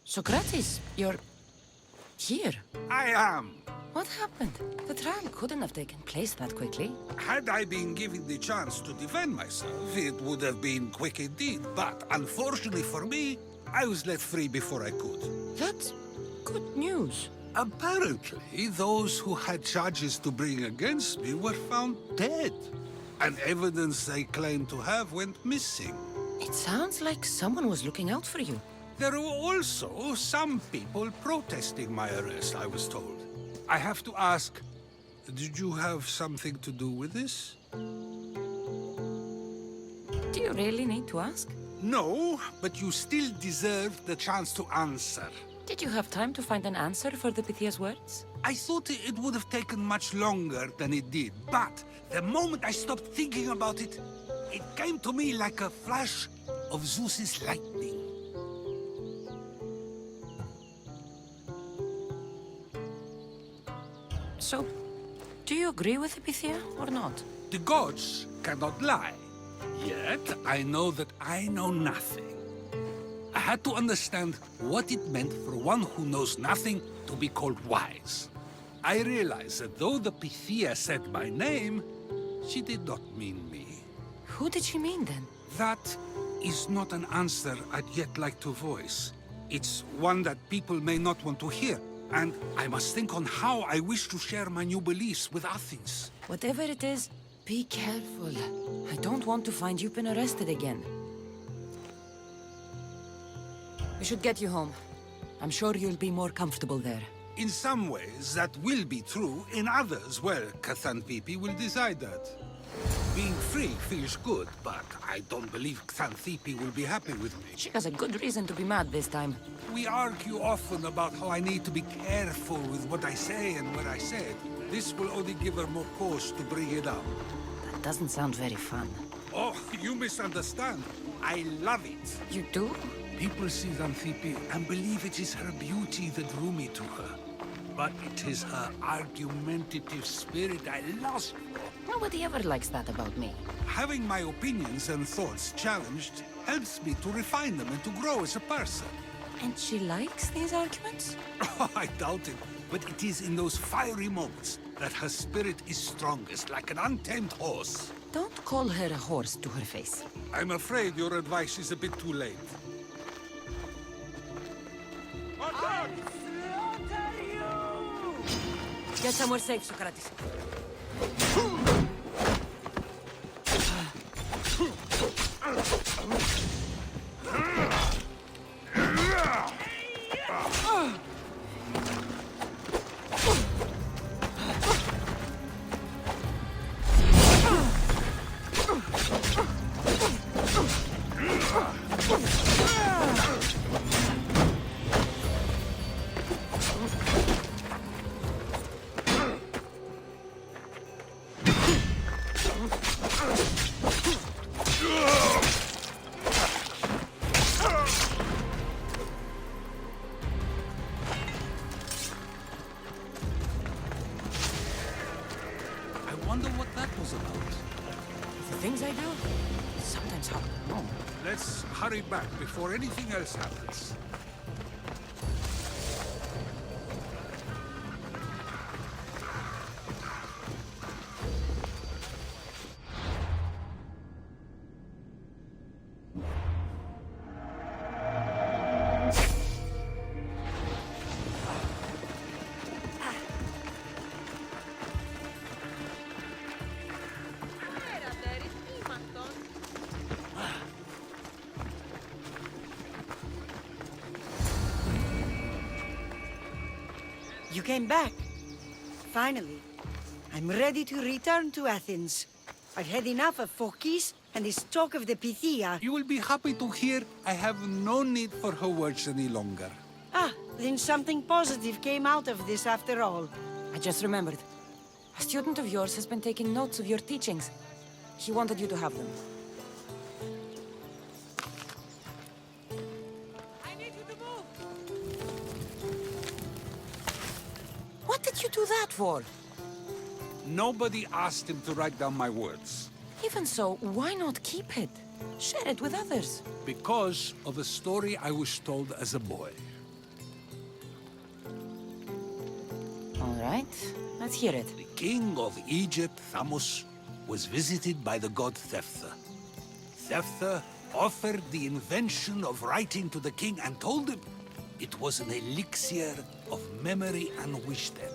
Sokrates, you're here. I am. What happened? The trial couldn't have taken place that quickly. Had I been given the chance to defend myself, it would have been quick indeed. But unfortunately for me, I was let free before I could. That's good news. Apparently, those who had charges to bring against me were found dead. And evidence they claimed to have went missing. It sounds like someone was looking out for you. There were also some people protesting my arrest, I was told. I have to ask, did you have something to do with this? Do you really need to ask? No, but you still deserve the chance to answer. Did you have time to find an answer for the Pythia's words? I thought it would have taken much longer than it did, but the moment I stopped thinking about it, it came to me like a flash of Zeus's lightning. So, do you agree with the Pythia or not? The gods cannot lie. Yet, I know that I know nothing. I had to understand what it meant for one who knows nothing to be called wise. I realized that though the Pythia said my name, she did not mean me. Who did she mean then? That is not an answer I'd yet like to voice. It's one that people may not want to hear, and I must think on how I wish to share my new beliefs with Athens. Whatever it is, be careful. I don't want to find you've been arrested again. We should get you home. I'm sure you'll be more comfortable there. In some ways, that will be true. In others, well, Xanthippe will decide that. Being free feels good, but I don't believe Xanthippe will be happy with me. She has a good reason to be mad this time. We argue often about how I need to be careful with what I say and what I said. This will only give her more cause to bring it up. That doesn't sound very fun. Oh, you misunderstand. I love it. You do? People see Xanthippe and believe it is her beauty that drew me to her. But it is her argumentative spirit I lost for. Nobody ever likes that about me. Having my opinions and thoughts challenged helps me to refine them and to grow as a person. And she likes these arguments? Oh, I doubt it. But it is in those fiery moments that her spirit is strongest, like an untamed horse. Don't call her a horse to her face. I'm afraid your advice is a bit too late. Get somewhere safe, Sokrates. I wonder what that was about. The things I do sometimes happen alone. Let's hurry back before anything else happens. You came back. Finally. I'm ready to return to Athens. I've had enough of Phokis and this talk of the Pythia. You will be happy to hear I have no need for her words any longer. Ah, then something positive came out of this after all. I just remembered. A student of yours has been taking notes of your teachings. He wanted you to have them. I need you to move! What did you do that for? Nobody asked him to write down my words. Even so, why not keep it? Share it with others. Because of a story I was told as a boy. right. Let's hear it. The king of Egypt, Thamos, was visited by the god Thephtha. Thephtha offered the invention of writing to the king and told him it was an elixir of memory and wisdom.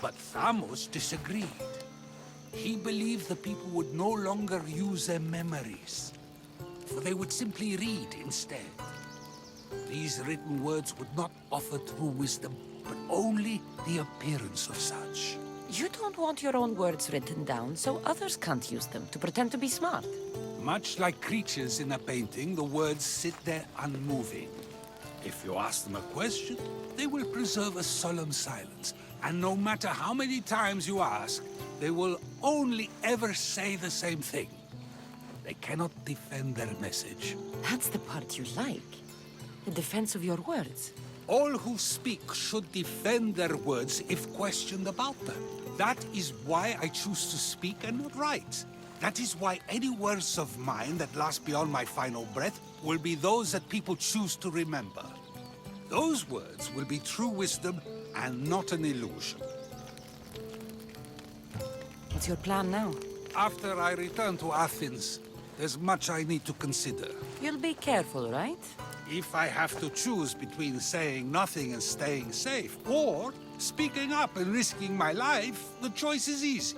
But Thamos disagreed. He believed the people would no longer use their memories, for they would simply read instead. These written words would not offer true wisdom, but only the appearance of such. You don't want your own words written down so others can't use them to pretend to be smart. Much like creatures in a painting, the words sit there unmoving. If you ask them a question, they will preserve a solemn silence. And no matter how many times you ask, they will only ever say the same thing. They cannot defend their message. That's the part you like. The defense of your words. All who speak should defend their words if questioned about them. That is why I choose to speak and not write. That is why any words of mine that last beyond my final breath will be those that people choose to remember. Those words will be true wisdom and not an illusion. What's your plan now? After I return to Athens, there's much I need to consider. You'll be careful, right? If I have to choose between saying nothing and staying safe, or speaking up and risking my life, the choice is easy.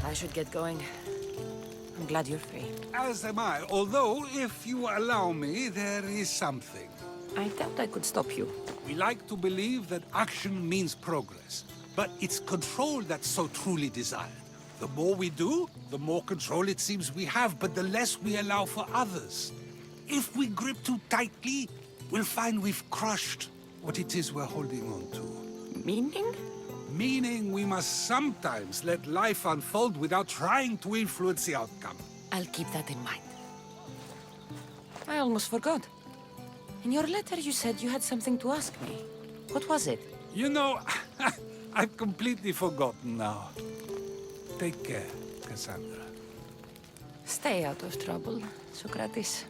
I should get going. I'm glad you're free. As am I, although, if you allow me, there is something. I doubt I could stop you. We like to believe that action means progress, but it's control that's so truly desired. The more we do, the more control it seems we have, but the less we allow for others. If we grip too tightly, we'll find we've crushed what it is we're holding on to. Meaning? Meaning we must sometimes let life unfold without trying to influence the outcome. I'll keep that in mind. I almost forgot. In your letter you said you had something to ask me. What was it? You know, I've completely forgotten now. Take care, Cassandra. Stay out of trouble, Sokrates.